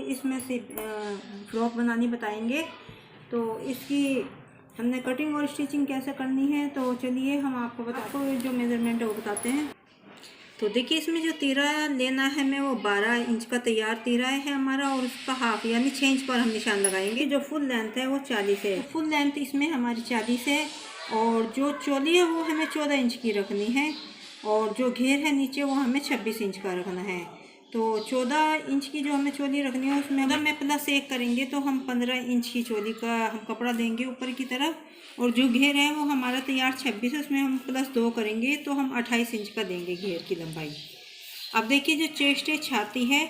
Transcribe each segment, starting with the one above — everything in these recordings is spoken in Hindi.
इसमें से फ्रॉक बनानी बताएंगे। तो इसकी हमने कटिंग और स्टिचिंग कैसे करनी है, तो चलिए हम आपको जो मेज़रमेंट है वो बताते हैं। तो देखिए इसमें जो तीरा लेना है हमें वो 12 इंच का तैयार तीरा है हमारा, और उसका हाफ यानी 6 इंच पर हम निशान लगाएंगे। जो फुल लेंथ है वो 40 है, फुल लेंथ इसमें हमारी 40 है। और जो चोली है वो हमें 14 इंच की रखनी है, और जो घेर है नीचे वो हमें 26 इंच का रखना है। तो 14 इंच की जो हमें चोली रखनी है उसमें अगर मैं +1 करेंगे तो हम 15 इंच की चोली का हम कपड़ा देंगे ऊपर की तरफ, और जो घेर है वो हमारा तैयार 26 है, उसमें हम +2 करेंगे तो हम 28 इंच का देंगे घेर की लंबाई। अब देखिए जो चेस्ट है, छाती है,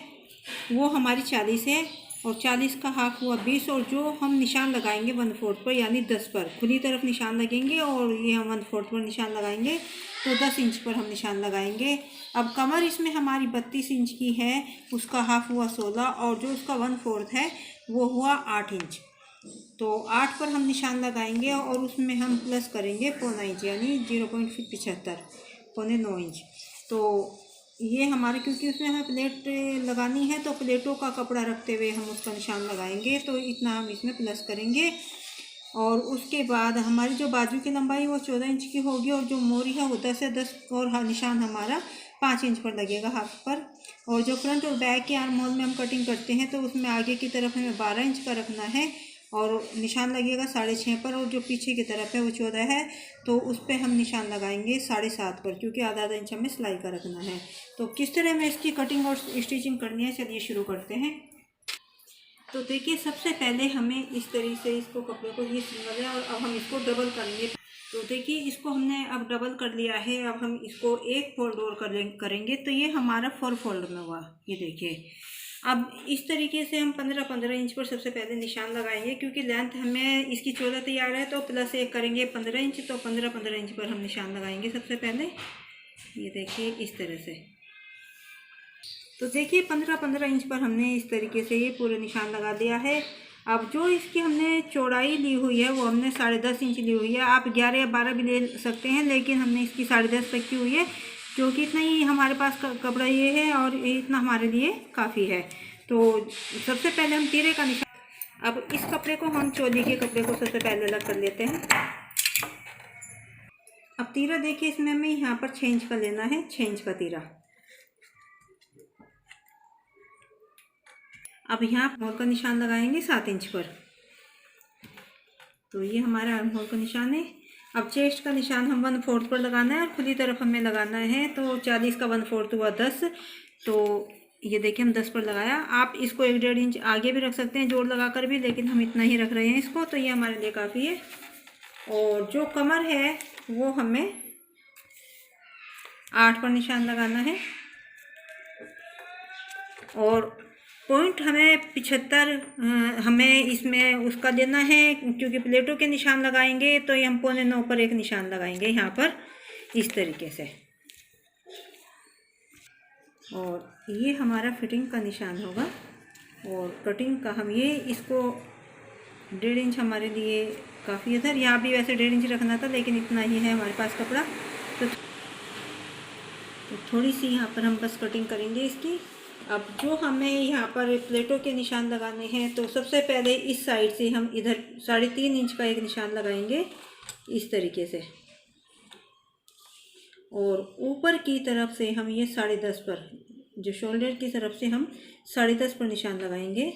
वो हमारी 40 है, और 40 का हाफ हुआ 20, और जो हम निशान लगाएंगे 1/4 पर यानी 10 पर खुली तरफ निशान लगेंगे, और ये हम 1/4 पर निशान लगाएंगे तो 10 इंच पर हम निशान लगाएंगे। अब कमर इसमें हमारी 32 इंच की है, उसका हाफ हुआ 16, और जो उसका 1/4 है वो हुआ 8 इंच। तो 8 पर हम निशान लगाएंगे, और उसमें हम प्लस करेंगे पौना इंच यानी 0.75 पौने 9 इंच। तो ये हमारे क्योंकि उसमें हमें प्लेट लगानी है तो प्लेटों का कपड़ा रखते हुए हम उसका निशान लगाएंगे, तो इतना हम इसमें प्लस करेंगे। और उसके बाद हमारी जो बाजू की लंबाई वो 14 इंच की होगी, और जो मोरी है वो 10 है, 10 और निशान हमारा 5 इंच पर लगेगा हाफ पर। और जो फ्रंट और बैक के आर्म होल में हम कटिंग करते हैं तो उसमें आगे की तरफ हमें 12 इंच का रखना है, और निशान लगेगा 6.5 पर, और जो पीछे की तरफ है वो 14 है, तो उस पर हम निशान लगाएंगे 7.5 पर, क्योंकि आधा इंच हमें सिलाई का रखना है। तो किस तरह में इसकी कटिंग और स्टिचिंग करनी है, चलिए शुरू करते हैं। तो देखिए सबसे पहले हमें इस तरीके से इसको कपड़े को, ये सिंगल है और अब हम इसको डबल करेंगे। तो देखिए इसको हमने अब डबल कर लिया है, अब हम इसको एक फोल्ड और करेंगे तो ये हमारा 4 फोल्ड में हुआ। ये देखिए अब इस तरीके से हम 15-15 इंच पर सबसे पहले निशान लगाएंगे, क्योंकि लेंथ हमें इसकी 14 तैयार है, तो +1 करेंगे 15 इंच, तो 15-15 इंच पर हम निशान लगाएंगे सबसे पहले। ये देखिए इस तरह से। तो देखिए 15-15 इंच पर हमने इस तरीके से ये पूरे निशान लगा दिया है। अब जो इसकी हमने चौड़ाई ली हुई है वो हमने 10.5 इंच ली हुई है। आप 11 या 12 भी ले सकते हैं, लेकिन हमने इसकी 10.5 तक की हुई है, क्योंकि इतना ही हमारे पास कपड़ा ये है और इतना हमारे लिए काफ़ी है। तो सबसे पहले हम तीरे का निशान, अब इस कपड़े को हम चोली के कपड़े को सबसे पहले अलग कर लेते हैं। अब तीरा देखिए इसमें हमें यहाँ पर 6 इंच का लेना है, 6 इंच का तीरा। अब यहाँ आर्महोल का निशान लगाएंगे 7 इंच पर। तो ये हमारा आर्महोल का निशान है। अब चेस्ट का निशान हम 1/4 पर लगाना है, और खुली तरफ हमें लगाना है, तो 40 का 1/4 हुआ 10। तो ये देखिए हम 10 पर लगाया। आप इसको 1-1.5 इंच आगे भी रख सकते हैं जोड़ लगा कर भी, लेकिन हम इतना ही रख रहे हैं इसको, तो ये हमारे लिए काफ़ी है। और जो कमर है वो हमें 8 पर निशान लगाना है, और पॉइंट हमें 75 हमें इसमें उसका देना है, क्योंकि प्लेटों के निशान लगाएंगे तो ये हम 8.25 पर एक निशान लगाएंगे यहाँ पर इस तरीके से। और ये हमारा फिटिंग का निशान होगा। और कटिंग का हम ये इसको 1.5 इंच हमारे लिए काफ़ी है। इधर यहाँ भी वैसे 1.5 इंच रखना था, लेकिन इतना ही है हमारे पास कपड़ा, तो थोड़ी सी यहाँ पर हम बस कटिंग करेंगे इसकी। अब जो हमें यहाँ पर प्लेटों के निशान लगाने हैं, तो सबसे पहले इस साइड से हम इधर 3.5 इंच का एक निशान लगाएंगे इस तरीके से, और ऊपर की तरफ से हम ये 10.5 पर, जो शोल्डर की तरफ से हम 10.5 पर निशान लगाएंगे।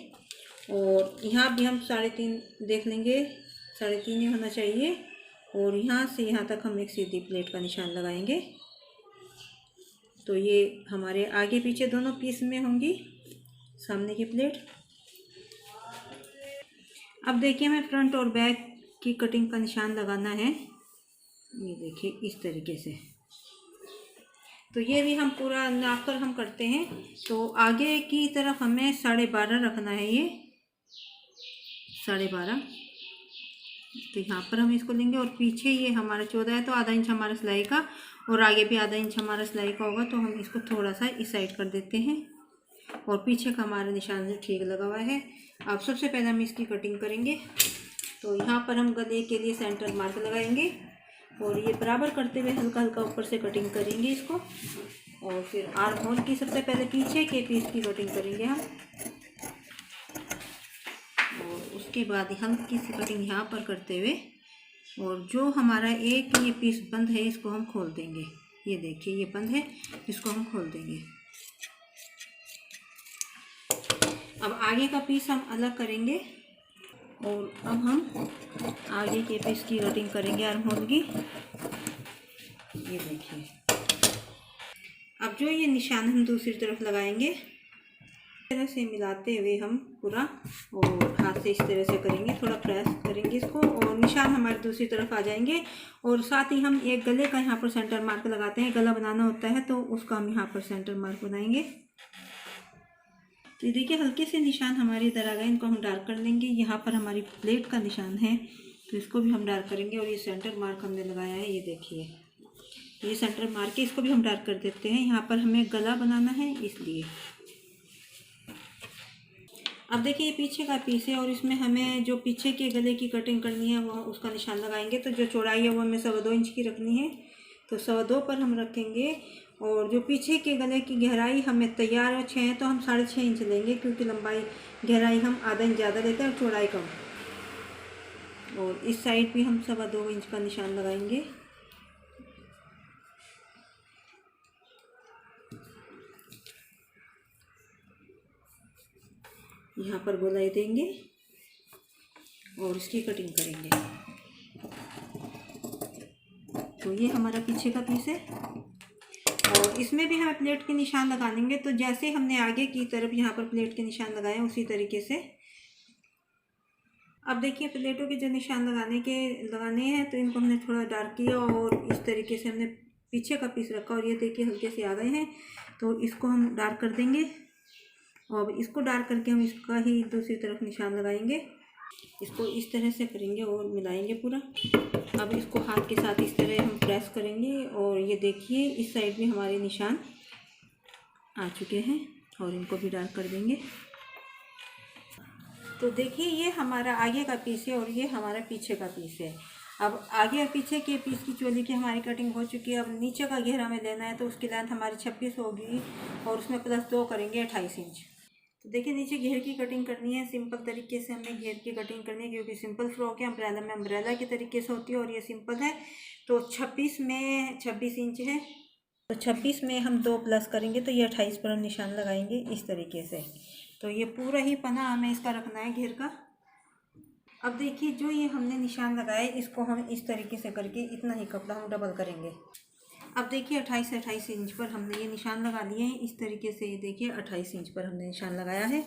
और यहाँ भी हम 3.5 देख लेंगे, 3.5 ही होना चाहिए। और यहाँ से यहाँ तक हम एक सीधी प्लेट का निशान लगाएंगे। तो ये हमारे आगे पीछे दोनों पीस में होंगी सामने की प्लेट। अब देखिए हमें फ्रंट और बैक की कटिंग का निशान लगाना है, ये देखिए इस तरीके से। तो ये भी हम पूरा नाप कर हम करते हैं। तो आगे की तरफ हमें 12.5 रखना है, ये 12.5। तो यहाँ पर हम इसको लेंगे, और पीछे ये हमारा 14 है, तो आधा इंच हमारा सिलाई का, और आगे भी आधा इंच हमारा सिलाई का होगा, तो हम इसको थोड़ा सा इस साइड कर देते हैं। और पीछे का हमारा निशान जो ठीक लगा हुआ है। अब सबसे पहले हम इसकी कटिंग करेंगे। तो यहाँ पर हम गले के लिए सेंटर मार्क लगाएंगे, और ये बराबर करते हुए हल्का हल्का ऊपर से कटिंग करेंगे इसको। और फिर आर्म होल की सबसे पहले पीछे के पीस की कटिंग करेंगे हम। और उसके बाद हल्की सी कटिंग यहाँ पर करते हुए, और जो हमारा एक ये पीस बंद है इसको हम खोल देंगे। ये देखिए ये बंद है, इसको हम खोल देंगे। अब आगे का पीस हम अलग करेंगे और अब हम आगे के पीस की कटिंग करेंगे आर्म होल की। ये देखिए अब जो ये निशान हम दूसरी तरफ लगाएंगे, इस तरह से मिलाते हुए हम पूरा, और हाथ से इस तरह से करेंगे, थोड़ा प्रेस करेंगे इसको, और निशान हमारे दूसरी तरफ आ जाएंगे। और साथ ही हम एक गले का यहाँ पर सेंटर मार्क लगाते हैं, गला बनाना होता है तो उसका हम यहाँ पर सेंटर मार्क बनाएंगे। तो देखिए हल्के से निशान हमारे इधर आ गए, इनको हम डार्क कर लेंगे। यहाँ पर हमारी प्लेट का निशान है तो इसको भी हम डार्क करेंगे। और ये सेंटर मार्क हमने लगाया है, ये देखिए ये सेंटर मार्क है, इसको भी हम डार्क कर देते हैं। यहाँ पर हमें गला बनाना है इसलिए। अब देखिए ये पीछे का पीस है और इसमें हमें जो पीछे के गले की कटिंग करनी है वो उसका निशान लगाएंगे। तो जो चौड़ाई है वो हमें 2.25 इंच की रखनी है, तो 2.25 पर हम रखेंगे। और जो पीछे के गले की गहराई हमें तैयार है 6 है तो हम 6.5 इंच लेंगे, क्योंकि लंबाई गहराई हम आधा इंच ज़्यादा लेते हैं और चौड़ाई कम। और इस साइड भी हम 2.25 इंच का निशान लगाएंगे। यहाँ पर गोलाई देंगे और इसकी कटिंग करेंगे। तो ये हमारा पीछे का पीस है और इसमें भी हमें प्लेट के निशान लगा देंगे। तो जैसे हमने आगे की तरफ यहाँ पर प्लेट के निशान लगाए उसी तरीके से। अब देखिए प्लेटों के जो निशान लगाने हैं तो इनको हमने थोड़ा डार्क किया और इस तरीके से हमने पीछे का पीस रखा और ये देखिए हल्के से आ गए हैं। तो इसको हम डार्क कर देंगे और इसको डार्क करके हम इसका ही दूसरी तरफ निशान लगाएंगे। इसको इस तरह से करेंगे और मिलाएंगे पूरा। अब इसको हाथ के साथ इस तरह हम प्रेस करेंगे और ये देखिए इस साइड में हमारे निशान आ चुके हैं और इनको भी डार्क कर देंगे। तो देखिए ये हमारा आगे का पीस है और ये हमारा पीछे का पीस है। अब आगे और पीछे के पीस की चोली की हमारी कटिंग हो चुकी है। अब नीचे का घेरा हमें लेना है तो उसकी लेंथ हमारी 26 होगी और उसमें +2 करेंगे 28 इंच। तो देखिए नीचे घेर की कटिंग करनी है। सिंपल तरीके से हमें घेर की कटिंग करनी है, क्योंकि सिंपल फ्रॉक है, अम्ब्रेला में अम्ब्रेला के तरीके से होती है और ये सिंपल है। तो 26 में 26 इंच है, तो 26 में हम 2 प्लस करेंगे तो ये 28 पर हम निशान लगाएंगे इस तरीके से। तो ये पूरा ही पना हमें इसका रखना है घेर का। अब देखिए जो ये हमने निशान लगाया इसको हम इस तरीके से करके इतना ही कपड़ा हम डबल करेंगे। अब देखिए 28 इंच पर हमने ये निशान लगा लिए हैं इस तरीके से। ये देखिए 28 इंच पर हमने निशान लगाया है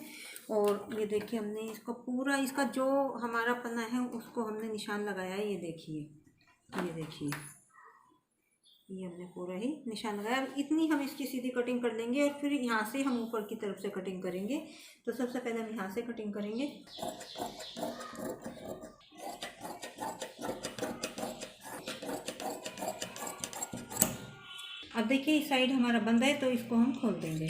और ये देखिए हमने इसको पूरा इसका जो हमारा पन्ना है उसको हमने निशान लगाया है। ये देखिए ये हमने पूरा ही निशान लगाया। अब इतनी हम इसकी सीधी कटिंग कर लेंगे और फिर यहाँ से हम ऊपर की तरफ से कटिंग करेंगे। तो सबसे पहले हम यहाँ से कटिंग करेंगे। अब देखिए इस साइड हमारा बंद है तो इसको हम खोल देंगे।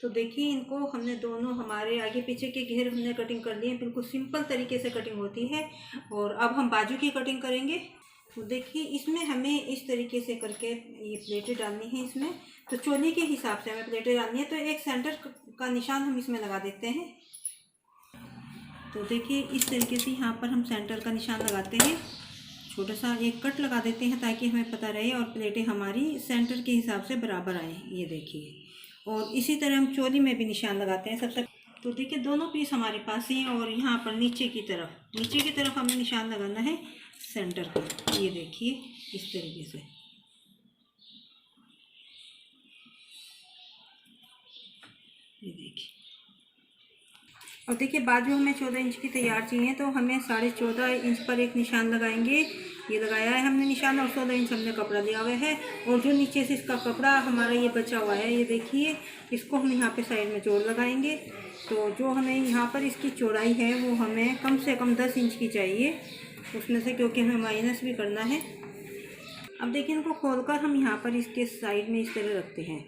तो देखिए इनको हमने दोनों हमारे आगे पीछे के घेर हमने कटिंग कर लिए हैं। बिल्कुल सिंपल तरीके से कटिंग होती है। और अब हम बाजू की कटिंग करेंगे। तो देखिए इसमें हमें इस तरीके से करके ये प्लेटें डालनी है इसमें। तो चोली के हिसाब से हमें प्लेटें डालनी है। तो एक सेंटर का निशान हम इसमें लगा देते हैं। तो देखिए इस तरीके से यहाँ पर हम सेंटर का निशान लगाते हैं। छोटा सा एक कट लगा देते हैं ताकि हमें पता रहे और प्लेटें हमारी सेंटर के हिसाब से बराबर आए। ये देखिए और इसी तरह हम चोली में भी निशान लगाते हैं सबसे। तो देखिए दोनों पीस हमारे पास हैं और यहाँ पर नीचे की तरफ हमें निशान लगाना है सेंटर का। ये देखिए इस तरीके से। ये देखिए और देखिए बाजू हमें 14 इंच की तैयार चाहिए तो हमें 14.5 इंच पर एक निशान लगाएंगे। ये लगाया है हमने निशान और 16 इंच हमने कपड़ा लिया हुआ है। और जो नीचे से इसका कपड़ा हमारा ये बचा हुआ है ये देखिए इसको हम यहाँ पे साइड में जोड़ लगाएंगे। तो जो हमें यहाँ पर इसकी चौड़ाई है वो हमें कम से कम 10 इंच की चाहिए उसमें से, क्योंकि हमें माइनस भी करना है। अब देखिए इनको खोलकर हम यहाँ पर इसके साइड में इस तरह रखते हैं।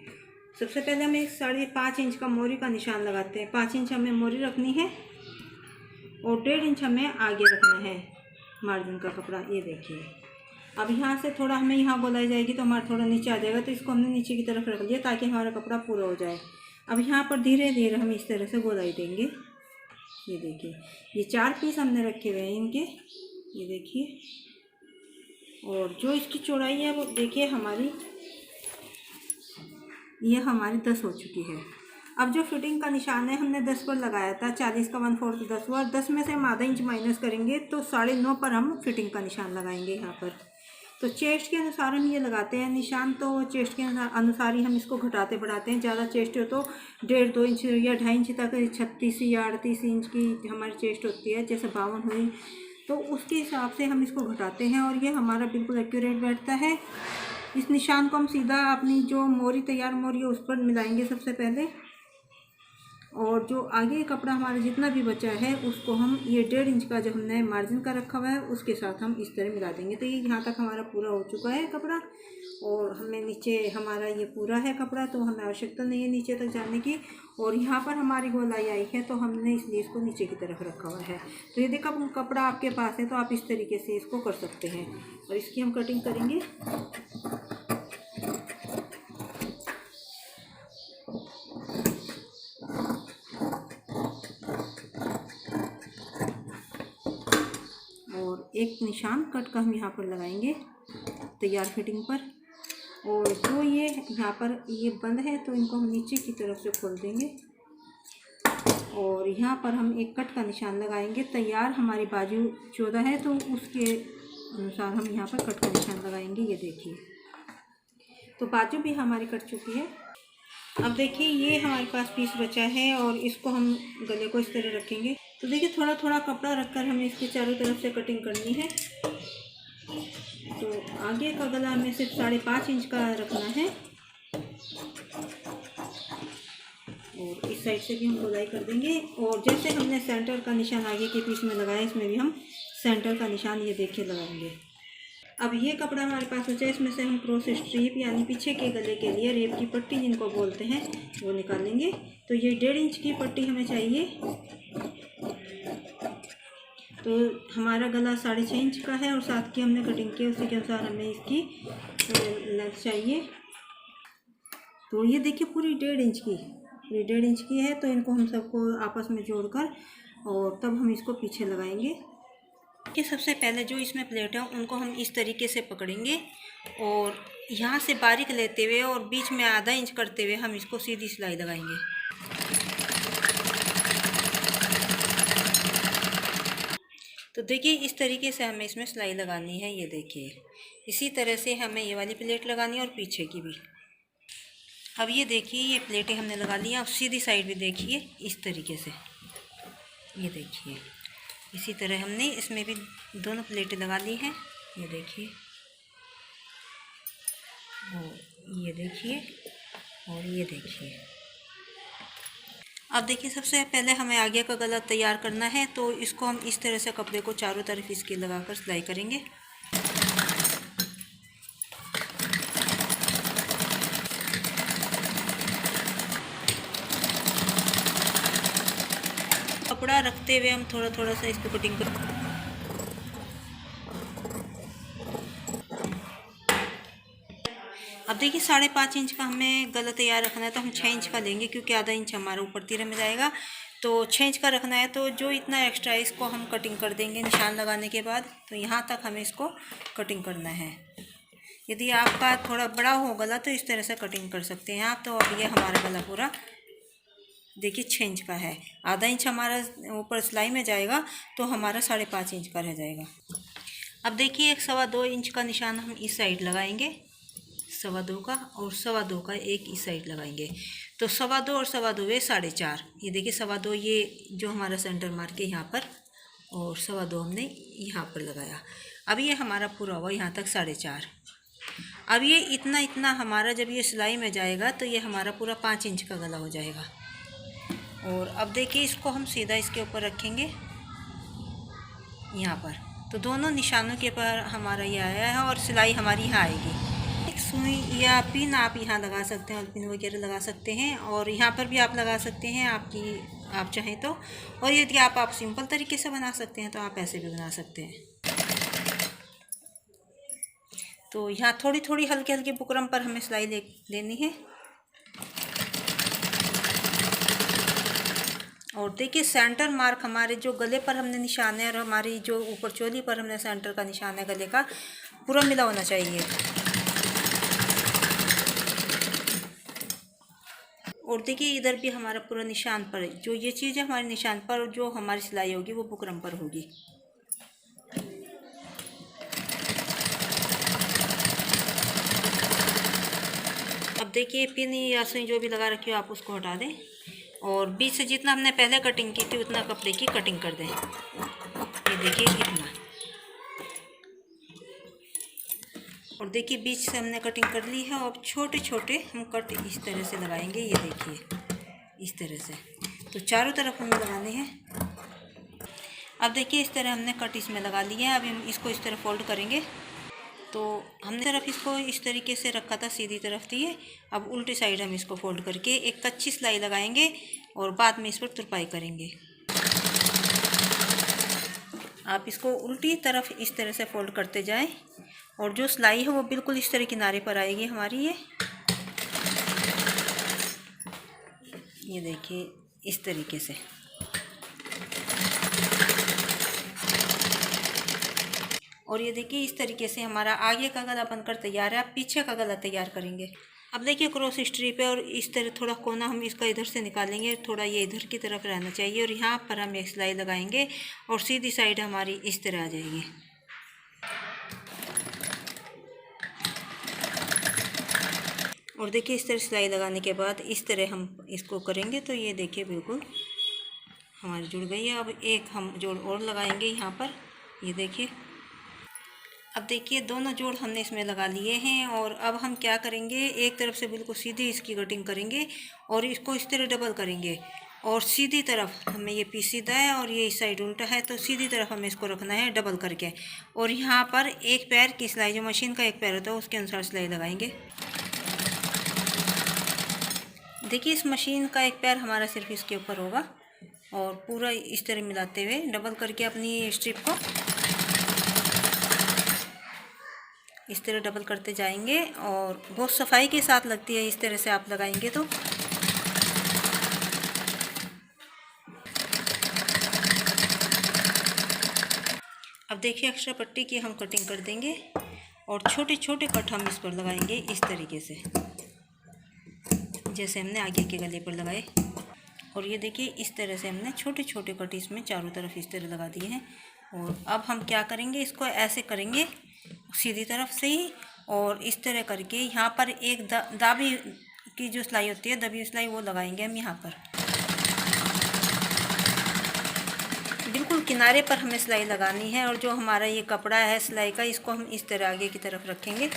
सबसे पहले हम एक 5.5 इंच का मोरी का निशान लगाते हैं। 5 इंच हमें मोरी रखनी है और 1.5 इंच हमें आगे रखना है मार्जिन का कपड़ा। ये देखिए अब यहाँ से थोड़ा हमें यहाँ गोलाई जाएगी तो हमारा थोड़ा नीचे आ जाएगा, तो इसको हमने नीचे की तरफ रख लिया ताकि हमारा कपड़ा पूरा हो जाए। अब यहाँ पर धीरे धीरे हम इस तरह से गोलाई देंगे। ये देखिए, ये 4 पीस हमने रखे हुए हैं इनके, ये देखिए। और जो इसकी चौड़ाई है वो देखिए हमारी, ये हमारी 10 हो चुकी है। अब जो फिटिंग का निशान है हमने 10 पर लगाया था, 40 का 1/4 10 हुआ, 10 में से हम आधा इंच माइनस करेंगे तो 9.5 पर हम फिटिंग का निशान लगाएंगे यहाँ पर। तो चेस्ट के अनुसार हम ये लगाते हैं निशान, तो चेस्ट के अनुसार ही हम इसको घटाते बढ़ाते हैं। ज़्यादा चेस्ट हो तो 1.5-2 इंच या 2.5 इंच तक 36 या 38 इंच की हमारी चेस्ट होती है, जैसे 52 हुई, तो उसके हिसाब से हम इसको घटाते हैं और ये हमारा बिल्कुल एक्यूरेट बैठता है। इस निशान को हम सीधा अपनी जो मोरी, तैयार मोरी है, उस पर मिलाएंगे सबसे पहले। और जो आगे कपड़ा हमारा जितना भी बचा है उसको हम ये 1.5 इंच का जो हमने मार्जिन का रखा हुआ है उसके साथ हम इस तरह मिला देंगे। तो ये यहाँ तक हमारा पूरा हो चुका है कपड़ा, और हमें नीचे हमारा ये पूरा है कपड़ा, तो हमें आवश्यकता नहीं है नीचे तक जाने की। और यहाँ पर हमारी गोलाई आई है तो हमने इसलिए इसको नीचे की तरफ रखा हुआ है। तो यदि कपड़ा आपके पास है तो आप इस तरीके से इसको कर सकते हैं। और इसकी हम कटिंग करेंगे। एक निशान कट का हम यहाँ पर लगाएंगे तैयार फिटिंग पर। और जो ये यहाँ पर ये बंद है तो इनको हम नीचे की तरफ से खोल देंगे और यहाँ पर हम एक कट का निशान लगाएंगे। तैयार हमारी बाजू 14 है तो उसके अनुसार हम यहाँ पर कट का निशान लगाएंगे। ये देखिए, तो बाजू भी हमारी कट चुकी है। अब देखिए ये हमारे पास पीस बचा है और इसको हम गले को इस तरह रखेंगे। तो देखिए थोड़ा थोड़ा कपड़ा रखकर हमें इसके चारों तरफ से कटिंग करनी है। तो आगे का गला हमें सिर्फ 5.5 इंच का रखना है और इस साइड से भी हम गोलाई कर देंगे। और जैसे हमने सेंटर का निशान आगे के पीस में लगाया, इसमें भी हम सेंटर का निशान ये देखिए लगाएंगे। अब ये कपड़ा हमारे पास बचा है, इसमें से हम क्रॉस स्ट्रीप यानी पीछे के गले के लिए रेप की पट्टी जिनको बोलते हैं वो निकालेंगे। तो ये 1.5 इंच की पट्टी हमें चाहिए। तो हमारा गला 6.5 इंच का है और साथ की हमने कटिंग की, उसी के अनुसार हमें इसकी लेंथ चाहिए। तो ये देखिए पूरी 1.5 इंच की, पूरी 1.5 इंच की है। तो इनको हम सबको आपस में जोड़कर और तब हम इसको पीछे लगाएंगे। कि सबसे पहले जो इसमें प्लेट है उनको हम इस तरीके से पकड़ेंगे और यहाँ से बारीक लेते हुए और बीच में आधा इंच करते हुए हम इसको सीधी सिलाई लगाएंगे। तो देखिए इस तरीके से हमें इसमें सिलाई लगानी है। ये देखिए इसी तरह से हमें ये वाली प्लेट लगानी है और पीछे की भी। अब ये देखिए ये प्लेटें हमने लगा ली हैं। अब सीधी साइड भी देखिए इस तरीके से, ये देखिए इसी तरह हमने इसमें भी दोनों प्लेटें लगा ली हैं। ये देखिए और ये देखिए और ये देखिए। अब देखिए सबसे पहले हमें आगे का गला तैयार करना है। तो इसको हम इस तरह से कपड़े को चारों तरफ इसके लगाकर सिलाई करेंगे। कपड़ा रखते हुए हम थोड़ा थोड़ा सा इसको कटिंग कर। अब देखिए 5.5 इंच का हमें गला तैयार रखना है तो हम 6 इंच का लेंगे, क्योंकि आधा इंच हमारा ऊपर तीरे में जाएगा। तो 6 इंच का रखना है। तो जो इतना एक्स्ट्रा है इसको हम कटिंग कर देंगे निशान लगाने के बाद। तो यहाँ तक हमें इसको कटिंग करना है। यदि आपका थोड़ा बड़ा हो गला तो इस तरह से कटिंग कर सकते हैं आप। तो अब ये हमारा गला पूरा देखिए 6 इंच का है। आधा इंच हमारा ऊपर सिलाई में जाएगा तो हमारा 5.5 इंच का रह जाएगा। अब देखिए 1.25 इंच का निशान हम इस साइड लगाएंगे, 2.25 का, और 2.25 का एक इस साइड लगाएंगे। तो 2.25 और 2.25 ये 4.5। ये देखिए 2.25 ये जो हमारा सेंटर मार के यहाँ पर, और 2.25 हमने यहाँ पर लगाया। अब ये हमारा पूरा हुआ यहाँ तक 4.5। अब ये इतना हमारा जब ये सिलाई में जाएगा तो ये हमारा पूरा 5 इंच का गला हो जाएगा। और अब देखिए इसको हम सीधा इसके ऊपर रखेंगे यहाँ पर। तो दोनों निशानों के ऊपर हमारा ये आया है और सिलाई हमारी यहाँ आएगी। एक सुई या पिन आप यहाँ लगा सकते हैं, पिन वगैरह लगा सकते हैं, और यहाँ पर भी आप लगा सकते हैं आप चाहें तो। और यदि आप सिंपल तरीके से बना सकते हैं तो आप ऐसे भी बना सकते हैं। तो यहाँ थोड़ी थोड़ी हल्की हल्की बुकरम पर हमें सिलाई लेनी है। और देखिए सेंटर मार्क हमारे जो गले पर हमने निशान है और हमारी जो ऊपर चोली पर हमने सेंटर का निशान है गले का, पूरा मिला होना चाहिए। और देखिए इधर भी हमारा पूरा निशान पर जो ये चीज़ है हमारे निशान पर, जो हमारी सिलाई होगी वो बुकरम पर होगी। अब देखिए पिन या सुई जो भी लगा रखी हो आप उसको हटा दें और बीच से जितना हमने पहले कटिंग की थी उतना कपड़े की कटिंग कर दें। ये देखिए इतना। और देखिए बीच से हमने कटिंग कर ली है। और छोटे छोटे हम कट इस तरह से लगाएंगे। ये देखिए इस तरह से, तो चारों तरफ हमें लगाने हैं। अब देखिए इस तरह हमने कट इसमें लगा लिया है। अब हम इसको इस तरह फोल्ड करेंगे। तो हमने तरफ इसको इस तरीके से रखा था, सीधी तरफ थी ये। अब उल्टी साइड हम इसको फोल्ड करके एक कच्ची सिलाई लगाएंगे और बाद में इस पर तुरपाई करेंगे। आप इसको उल्टी तरफ इस तरह से फोल्ड करते जाएं और जो सिलाई है वो बिल्कुल इस तरह किनारे पर आएगी हमारी। ये देखिए इस तरीके से। और ये देखिए इस तरीके से हमारा आगे का गला बनकर तैयार है। अब पीछे का गला तैयार करेंगे। अब देखिए क्रॉस स्ट्रिप है और इस तरह थोड़ा कोना हम इसका इधर से निकालेंगे, थोड़ा ये इधर की तरफ रहना चाहिए। और यहाँ पर हम एक सिलाई लगाएंगे और सीधी साइड हमारी इस तरह आ जाएगी। और देखिए इस तरह सिलाई लगाने के बाद इस तरह हम इसको करेंगे तो ये देखिए बिल्कुल हमारी जुड़ गई है। अब एक हम जोड़ और लगाएंगे यहाँ पर। ये देखिए अब देखिए दोनों जोड़ हमने इसमें लगा लिए हैं। और अब हम क्या करेंगे, एक तरफ से बिल्कुल सीधी इसकी कटिंग करेंगे और इसको इस तरह डबल करेंगे। और सीधी तरफ हमें ये पीस सीधा है और ये इस साइड उल्टा है, तो सीधी तरफ हमें इसको रखना है डबल करके। और यहाँ पर एक पैर की सिलाई, जो मशीन का एक पैर होता है उसके अनुसार सिलाई लगाएंगे। देखिए इस मशीन का एक पैर हमारा सिर्फ इसके ऊपर होगा और पूरा इस तरह मिलाते हुए डबल करके अपनी स्ट्रिप को इस तरह डबल करते जाएंगे। और बहुत सफाई के साथ लगती है, इस तरह से आप लगाएंगे तो। अब देखिए एक्स्ट्रा पट्टी की हम कटिंग कर देंगे और छोटे छोटे कट हम इस पर लगाएंगे इस तरीके से, जैसे हमने आगे के गले पर लगाए। और ये देखिए इस तरह से हमने छोटे छोटे कट इसमें चारों तरफ इस तरह लगा दिए हैं। और अब हम क्या करेंगे, इसको ऐसे करेंगे सीधी तरफ से ही और इस तरह करके यहाँ पर एक दाबी की जो सिलाई होती है, दबी सिलाई, वो लगाएंगे हम यहाँ पर। बिल्कुल किनारे पर हमें सिलाई लगानी है। और जो हमारा ये कपड़ा है सिलाई का, इसको हम इस तरह आगे की तरफ रखेंगे।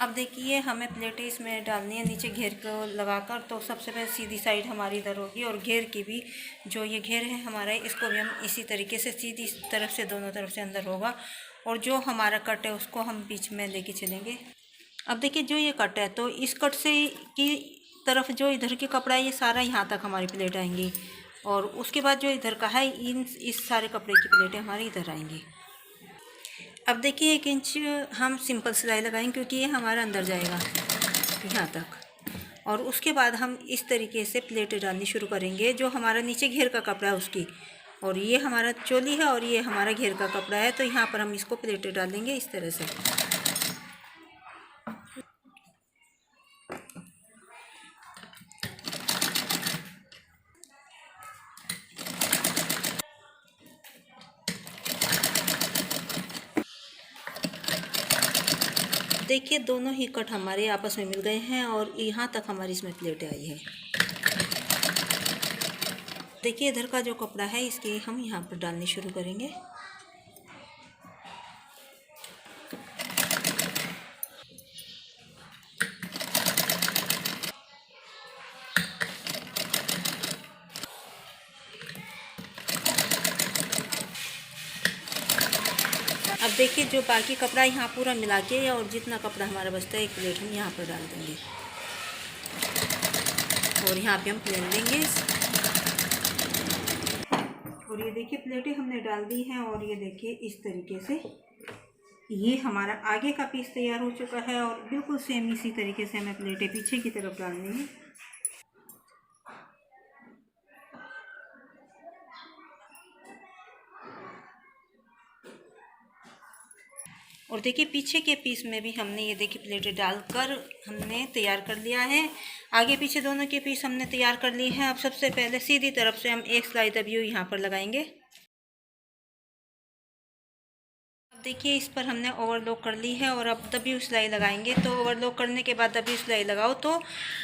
अब देखिए हमें प्लेटें इसमें डालनी है नीचे घेर को लगाकर। तो सबसे पहले सीधी साइड हमारी इधर होगी और घेर की भी, जो ये घेर है हमारा, इसको भी हम इसी तरीके से सीधी तरफ से दोनों तरफ से अंदर होगा। और जो हमारा कट है उसको हम बीच में लेके चलेंगे। अब देखिए जो ये कट है, तो इस कट से की तरफ जो इधर के कपड़ा है ये सारा यहाँ तक हमारी प्लेट आएंगी। और उसके बाद जो इधर का है इस सारे कपड़े की प्लेटें हमारी इधर आएंगी। अब देखिए 1 इंच हम सिंपल सिलाई लगाएंगे क्योंकि ये हमारा अंदर जाएगा यहाँ तक। और उसके बाद हम इस तरीके से प्लेटें डालनी शुरू करेंगे, जो हमारा नीचे घेर का कपड़ा है उसकी। और ये हमारा चोली है और ये हमारा घेर का कपड़ा है, तो यहाँ पर हम इसको प्लेटें डालेंगे इस तरह से। देखिए दोनों ही कट हमारे आपस में मिल गए हैं और यहाँ तक हमारी इसमें प्लेटें आई है। देखिए इधर का जो कपड़ा है इसके हम यहाँ पर डालनी शुरू करेंगे। अब अब देखिए जो बाकी कपड़ा यहाँ पूरा मिला के और जितना कपड़ा हमारा बचता है एक प्लेट हम यहाँ पर डाल देंगे और यहाँ पे हम प्लेन लेंगे। और ये देखिए प्लेटें हमने डाल दी हैं और ये देखिए इस तरीके से ये हमारा आगे का पीस तैयार हो चुका है और बिल्कुल सेम इसी तरीके से हमें प्लेटें पीछे की तरफ डालनी है। और देखिए पीछे के पीस में भी हमने ये देखिए प्लेटें डालकर हमने तैयार कर लिया है। आगे पीछे दोनों के पीस हमने तैयार कर लिए हैं। अब सबसे पहले सीधी तरफ से हम एक सिलाई दबी हुई यहाँ पर लगाएंगे। अब देखिए इस पर हमने ओवरलॉक कर ली है और अब दबी हुई सिलाई लगाएंगे। तो ओवरलॉक करने के बाद दबी हुई सिलाई लगाओ तो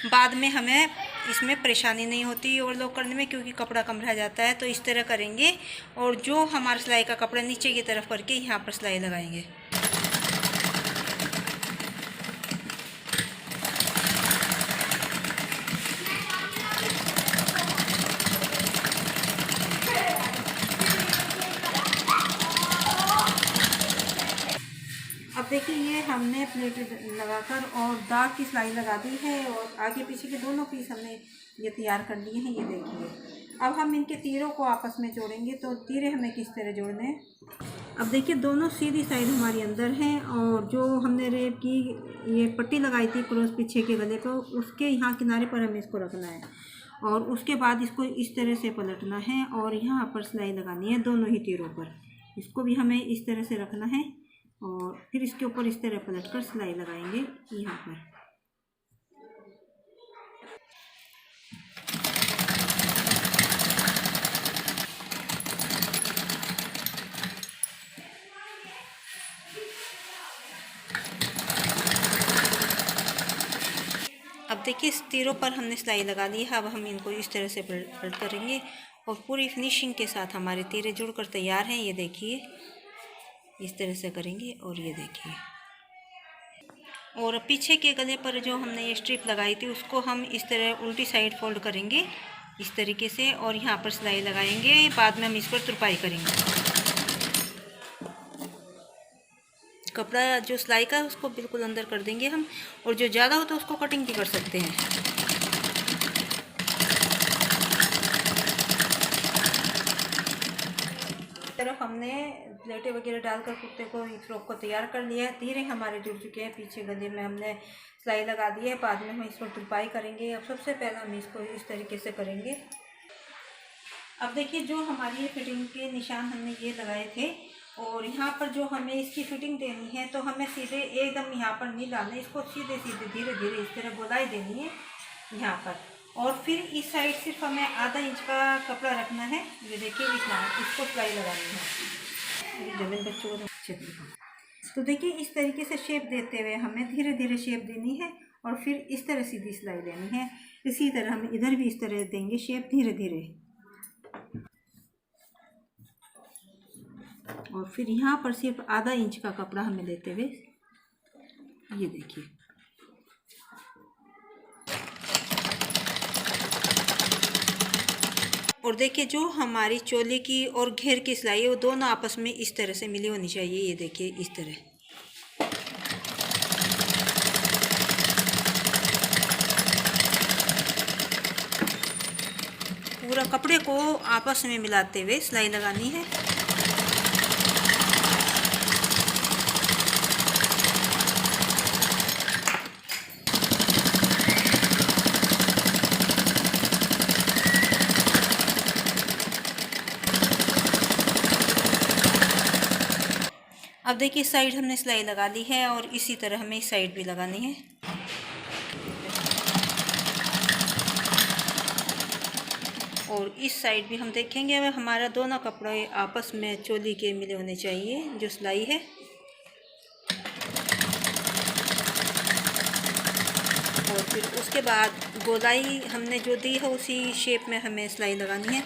बाद में हमें इसमें परेशानी नहीं होती ओवरलॉक करने में, क्योंकि कपड़ा कम रह जाता है। तो इस तरह करेंगे और जो हमारा सिलाई का कपड़ा नीचे की तरफ करके यहाँ पर सिलाई लगाएंगे। अब देखिए ये हमने प्लेट लगाकर और दाग की सिलाई लगा दी है और आगे पीछे के दोनों पीस हमने ये तैयार कर लिए हैं। ये देखिए अब हम इनके तीरों को आपस में जोड़ेंगे। तो तीरे हमें किस तरह जोड़ने हैं। अब देखिए दोनों सीधी साइड हमारी अंदर हैं और जो हमने रेप की ये पट्टी लगाई थी क्रॉस पीछे के गले को, उसके यहाँ किनारे पर हमें इसको रखना है और उसके बाद इसको इस तरह से पलटना है और यहाँ पर सिलाई लगानी है दोनों ही तीरों पर। इसको भी हमें इस तरह से रखना है और फिर इसके ऊपर इस तरह पलट कर सिलाई लगाएंगे यहाँ पर। अब देखिए इस तीरों पर हमने सिलाई लगा ली है। अब हम इनको इस तरह से पलट करेंगे और पूरी फिनिशिंग के साथ हमारे तीरे जुड़कर तैयार हैं। ये देखिए इस तरह से करेंगे और ये देखिए। और पीछे के गले पर जो हमने ये स्ट्रिप लगाई थी उसको हम इस तरह उल्टी साइड फोल्ड करेंगे इस तरीके से और यहाँ पर सिलाई लगाएंगे। बाद में हम इस पर तुरपाई करेंगे। कपड़ा जो सिलाई का है उसको बिल्कुल अंदर कर देंगे हम, और जो ज़्यादा हो तो उसको कटिंग भी कर सकते हैं। तरफ हमने प्लेटें वगैरह डालकर कुर्ते को फ्रॉक को तैयार कर लिया है। तीरे हमारे जुड़ चुके हैं। पीछे गले में हमने सिलाई लगा दी है। बाद में हम इस पर तुरपाई करेंगे। अब सबसे पहले हम इसको इस तरीके से करेंगे। अब देखिए जो हमारी ये फिटिंग के निशान हमने ये लगाए थे और यहाँ पर जो हमें इसकी फिटिंग देनी है तो हमें सीधे एकदम यहाँ पर नहीं डालना, इसको सीधे सीधे धीरे धीरे इस तरह गोलाई देनी है यहाँ पर। और फिर इस साइड सिर्फ हमें आधा इंच का कपड़ा रखना है। ये देखिए इतना इसको सिलाई लगानी है। जमीन बच्चों को तो देखिए इस तरीके से शेप देते हुए हमें धीरे धीरे शेप देनी है और फिर इस तरह सीधी सिलाई देनी है। इसी तरह हम इधर भी इस तरह देंगे शेप धीरे धीरे। और फिर यहाँ पर सिर्फ आधा इंच का कपड़ा हमें देते हुए ये देखिए। और देखिए जो हमारी चोली की और घेर की सिलाई है वो दोनों आपस में इस तरह से मिली होनी चाहिए। ये देखिए इस तरह। पूरा कपड़े को आपस में मिलाते हुए सिलाई लगानी है। अब देखिए इस साइड हमने सिलाई लगा ली है और इसी तरह हमें इस साइड भी लगानी है। और इस साइड भी हम देखेंगे। अब हमारा दोनों कपड़े आपस में चोली के मिले होने चाहिए जो सिलाई है। और फिर उसके बाद गोलाई हमने जो दी है उसी शेप में हमें सिलाई लगानी है।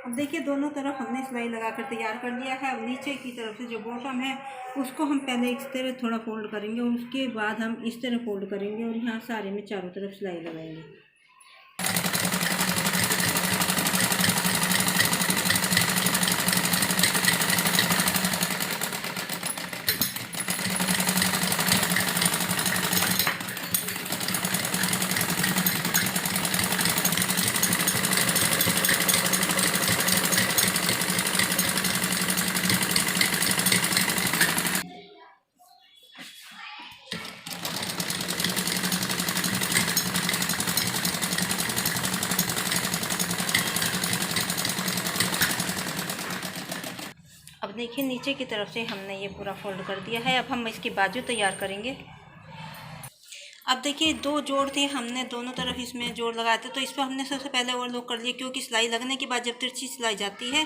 अब देखिए दोनों तरफ हमने सिलाई लगाकर तैयार कर लिया है। अब नीचे की तरफ से जो बॉटम है उसको हम पहले इस तरह थोड़ा फोल्ड करेंगे और उसके बाद हम इस तरह फोल्ड करेंगे और यहाँ सारे में चारों तरफ सिलाई लगाएंगे। अब देखिए नीचे की तरफ से हमने ये पूरा फोल्ड कर दिया है। अब हम इसकी बाजू तैयार करेंगे। अब देखिए 2 जोड़ थे, हमने दोनों तरफ इसमें जोड़ लगाए थे, तो इस पर हमने सबसे पहले ओवरलॉक कर दिया, क्योंकि सिलाई लगने के बाद जब तिरछी सिलाई जाती है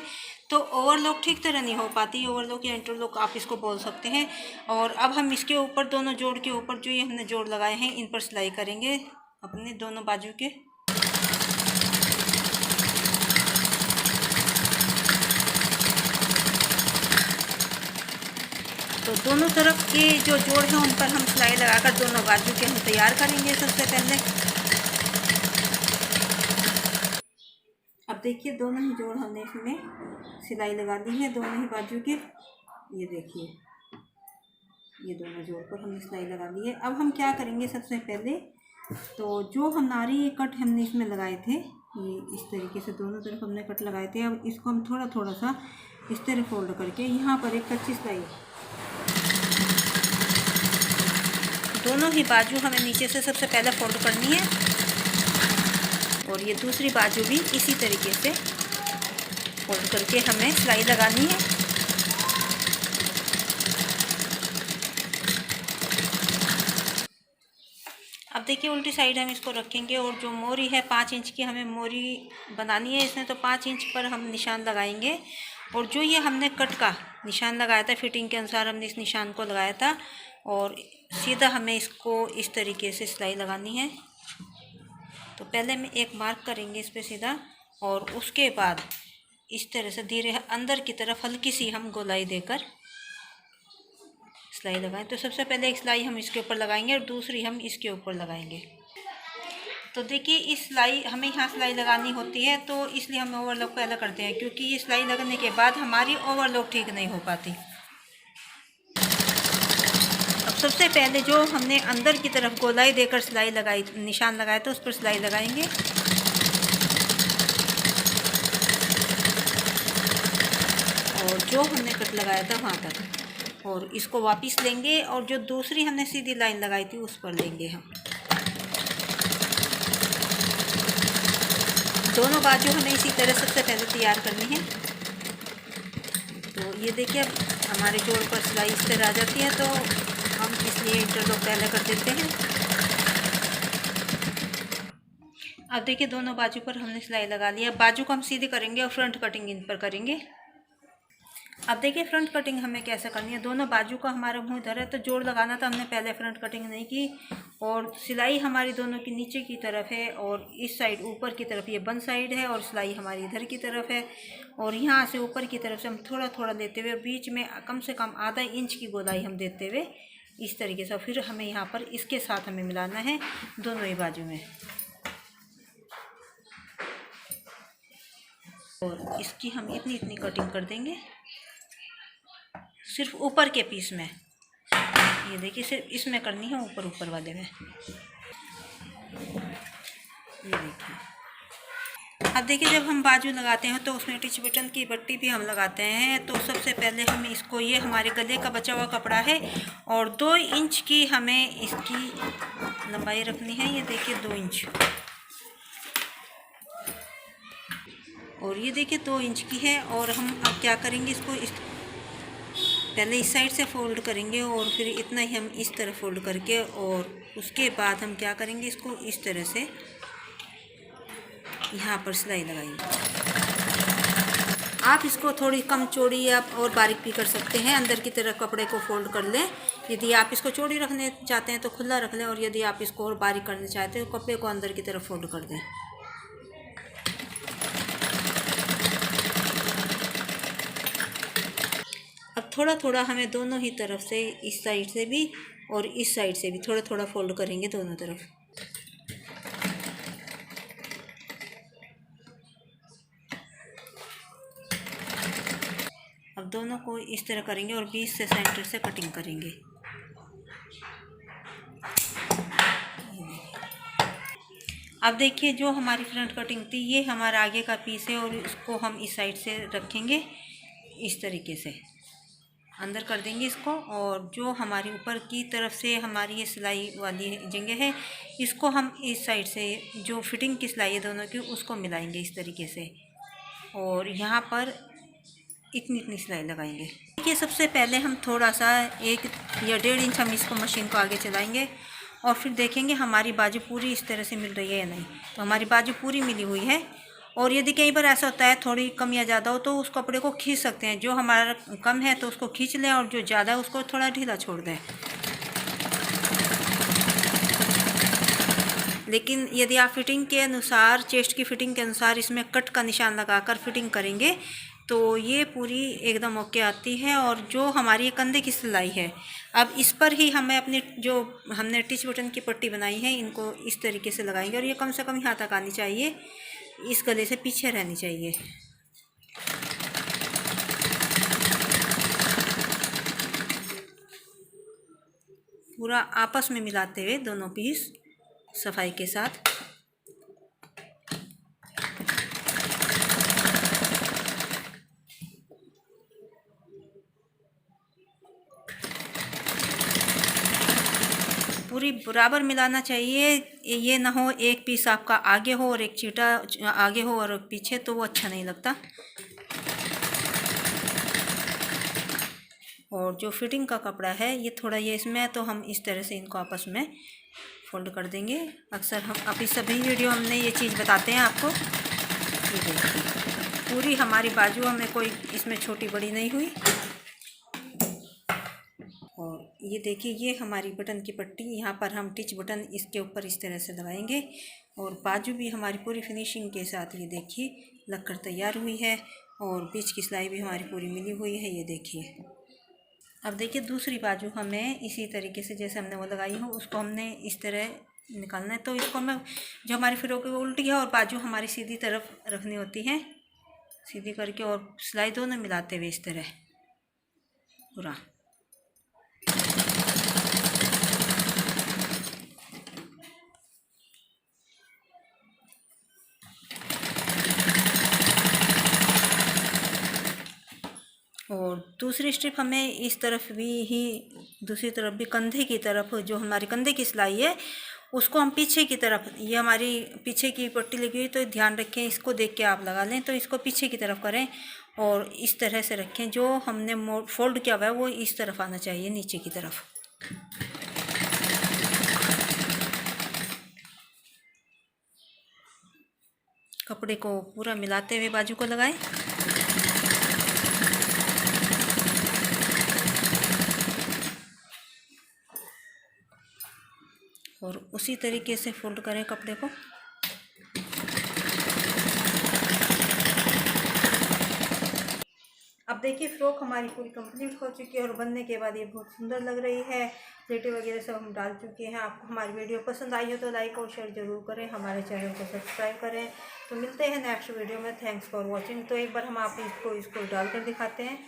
तो ओवरलॉक ठीक तरह नहीं हो पाती। ओवरलॉक या इंटरलॉक आप इसको बोल सकते हैं। और अब हम इसके ऊपर, दोनों जोड़ के ऊपर जो ये हमने जोड़ लगाए हैं, इन पर सिलाई करेंगे अपने दोनों बाजू के। तो दोनों तरफ के जो जोड़ हैं उन पर हम सिलाई लगाकर दोनों बाजू के हम तैयार करेंगे सबसे पहले। अब देखिए दोनों ही जोड़ हमने इसमें सिलाई लगा दी है, दोनों ही बाजू के। ये देखिए ये दोनों जोड़ पर हमने सिलाई लगा दी है। अब हम क्या करेंगे सबसे पहले, तो जो हमारी कट हमने इसमें लगाए थे, ये इस तरीके से दोनों तरफ हमने कट लगाए थे। अब इसको हम थोड़ा थोड़ा सा इस तरह फोल्ड करके यहाँ पर एक कच्ची सिलाई, दोनों ही बाजू हमें नीचे से सबसे पहले फोल्ड करनी है, और ये दूसरी बाजू भी इसी तरीके से फोल्ड करके हमें सिलाई लगानी है। अब देखिए उल्टी साइड हम इसको रखेंगे, और जो मोरी है 5 इंच की हमें मोरी बनानी है इसमें, तो 5 इंच पर हम निशान लगाएंगे। और जो ये हमने कट का निशान लगाया था, फिटिंग के अनुसार हमने इस निशान को लगाया था, और सीधा हमें इसको इस तरीके से सिलाई लगानी है। तो पहले हम एक मार्क करेंगे इस पर सीधा, और उसके बाद इस तरह से धीरे अंदर की तरफ हल्की सी हम गोलाई देकर सिलाई लगाएं। तो सबसे पहले एक सिलाई हम इसके ऊपर लगाएंगे और दूसरी हम इसके ऊपर लगाएंगे। तो देखिए इस सिलाई हमें यहाँ सिलाई लगानी होती है, तो इसलिए हम ओवरलॉक पहले करते हैं, क्योंकि ये सिलाई लगने के बाद हमारी ओवरलॉक ठीक नहीं हो पाती। अब सबसे पहले जो हमने अंदर की तरफ गोलाई देकर सिलाई लगाई, निशान लगाया था, उस पर सिलाई लगाएंगे। और जो हमने कट लगाया था वहाँ तक, और इसको वापस लेंगे, और जो दूसरी हमने सीधी लाइन लगाई थी उस पर लेंगे हम। दोनों बाजू हमें इसी तरह सबसे पहले तैयार करनी है। तो ये देखिए अब हमारे जोड़ पर सिलाई इस तरह आ जाती है, तो हम इसलिए इंटरलॉक पहले कर देते हैं। अब देखिए दोनों बाजू पर हमने सिलाई लगा लिया। बाजू को हम सीधी करेंगे और फ्रंट कटिंग इन पर करेंगे। अब देखिए फ्रंट कटिंग हमें कैसे करनी है। दोनों बाजू का हमारा मुंह इधर है, तो जोड़ लगाना था, हमने पहले फ्रंट कटिंग नहीं की। और सिलाई हमारी दोनों की नीचे की तरफ है, और इस साइड ऊपर की तरफ ये बंद साइड है, और सिलाई हमारी इधर की तरफ है। और यहाँ से ऊपर की तरफ से हम थोड़ा थोड़ा देते हुए, बीच में कम से कम आधा इंच की गोलाई हम देते हुए इस तरीके से, फिर हमें यहाँ पर इसके साथ हमें मिलाना है दोनों ही बाजू में। और इसकी हम इतनी इतनी कटिंग कर देंगे सिर्फ ऊपर के पीस में। ये देखिए सिर्फ इसमें करनी है, ऊपर ऊपर वाले में। ये देखिए अब देखिए जब हम बाजू लगाते हैं तो उसमें टिच बटन की पट्टी भी हम लगाते हैं। तो सबसे पहले हम इसको, ये हमारे गले का बचा हुआ कपड़ा है, और 2 इंच की हमें इसकी लंबाई रखनी है। ये देखिए 2 इंच, और ये देखिए 2 इंच की है। और हम अब क्या करेंगे, इसको पहले इस साइड से फोल्ड करेंगे, और फिर इतना ही हम इस तरह फोल्ड करके, और उसके बाद हम क्या करेंगे, इसको इस तरह से यहाँ पर सिलाई लगाएंगे। आप इसको थोड़ी कम चौड़ी या और बारीक भी कर सकते हैं। अंदर की तरफ कपड़े को फोल्ड कर लें। यदि आप इसको चौड़ी रखने चाहते हैं तो खुला रख लें, और यदि आप इसको और बारीक करना चाहते हैं तो कपड़े को अंदर की तरफ फोल्ड कर दें। अब थोड़ा थोड़ा हमें दोनों ही तरफ से, इस साइड से भी और इस साइड से भी थोड़ा थोड़ा फोल्ड करेंगे दोनों तरफ। अब दोनों को इस तरह करेंगे और बीच से सेंटर से कटिंग करेंगे। अब देखिए जो हमारी फ्रंट कटिंग थी, ये हमारा आगे का पीस है, और इसको हम इस साइड से रखेंगे, इस तरीके से अंदर कर देंगे इसको। और जो हमारी ऊपर की तरफ से हमारी ये सिलाई वाली जगह है, इसको हम इस साइड से जो फिटिंग की सिलाई है दोनों की, उसको मिलाएंगे इस तरीके से। और यहाँ पर इतनी इतनी सिलाई लगाएंगे। देखिए सबसे पहले हम थोड़ा सा 1 या 1.5 इंच हम इसको मशीन को आगे चलाएंगे और फिर देखेंगे हमारी बाजू पूरी इस तरह से मिल रही है या नहीं। तो हमारी बाजू पूरी मिली हुई है। और यदि कई बार ऐसा होता है थोड़ी कम या ज़्यादा हो तो उस कपड़े को खींच सकते हैं। जो हमारा कम है तो उसको खींच लें और जो ज़्यादा है उसको थोड़ा ढीला छोड़ दें। लेकिन यदि आप फिटिंग के अनुसार, चेस्ट की फिटिंग के अनुसार इसमें कट का निशान लगाकर फिटिंग करेंगे तो ये पूरी एकदम ओके आती है। और जो हमारी कंधे की सिलाई है, अब इस पर ही हमें अपनी जो हमने टिच बटन की पट्टी बनाई है इनको इस तरीके से लगाएंगे। और ये कम से कम यहाँ तक आनी चाहिए, इस गले से पीछे रहनी चाहिए। पूरा आपस में मिलाते हुए दोनों पीस सफाई के साथ। पूरी बराबर मिलाना चाहिए। ये ना हो एक पीस आपका आगे हो और एक चीटा आगे हो और पीछे, तो वो अच्छा नहीं लगता। और जो फिटिंग का कपड़ा है ये थोड़ा ये इसमें है तो हम इस तरह से इनको आपस में फोल्ड कर देंगे। अक्सर हम अभी सभी वीडियो हमने ये चीज़ बताते हैं आपको। ये देखिए पूरी हमारी बाजू हमें कोई इसमें छोटी बड़ी नहीं हुई। और ये देखिए ये हमारी बटन की पट्टी, यहाँ पर हम टिच बटन इसके ऊपर इस तरह से लगाएंगे। और बाजू भी हमारी पूरी फिनिशिंग के साथ ये देखिए लगकर तैयार हुई है। और बीच की सिलाई भी हमारी पूरी मिली हुई है, ये देखिए। अब देखिए दूसरी बाजू हमें इसी तरीके से जैसे हमने वो लगाई हो उसको हमने इस तरह निकालना है। तो इसको हमें जो हमारी फ्रॉक है वो उल्टी है और बाजू हमारी सीधी तरफ रखनी होती है, सीधी करके और सिलाई दोनों मिलाते हुए इस तरह पूरा। और दूसरी स्ट्रिप हमें इस तरफ भी ही, दूसरी तरफ भी कंधे की तरफ जो हमारी कंधे की सिलाई है उसको हम पीछे की तरफ, ये हमारी पीछे की पट्टी लगी हुई तो ध्यान रखें, इसको देख के आप लगा लें। तो इसको पीछे की तरफ करें और इस तरह से रखें। जो हमने फोल्ड किया हुआ है वो इस तरफ आना चाहिए, नीचे की तरफ। कपड़े को पूरा मिलाते हुए बाजू को लगाएं। और उसी तरीके से फोल्ड करें कपड़े को। अब देखिए फ्रॉक हमारी पूरी कंप्लीट हो चुकी है और बनने के बाद ये बहुत सुंदर लग रही है। प्लेटें वगैरह सब हम डाल चुके हैं। आपको हमारी वीडियो पसंद आई हो तो लाइक और शेयर ज़रूर करें, हमारे चैनल को सब्सक्राइब करें। तो मिलते हैं नेक्स्ट वीडियो में। Thanks for watching. तो एक बार हम आप इसको डाल कर दिखाते हैं।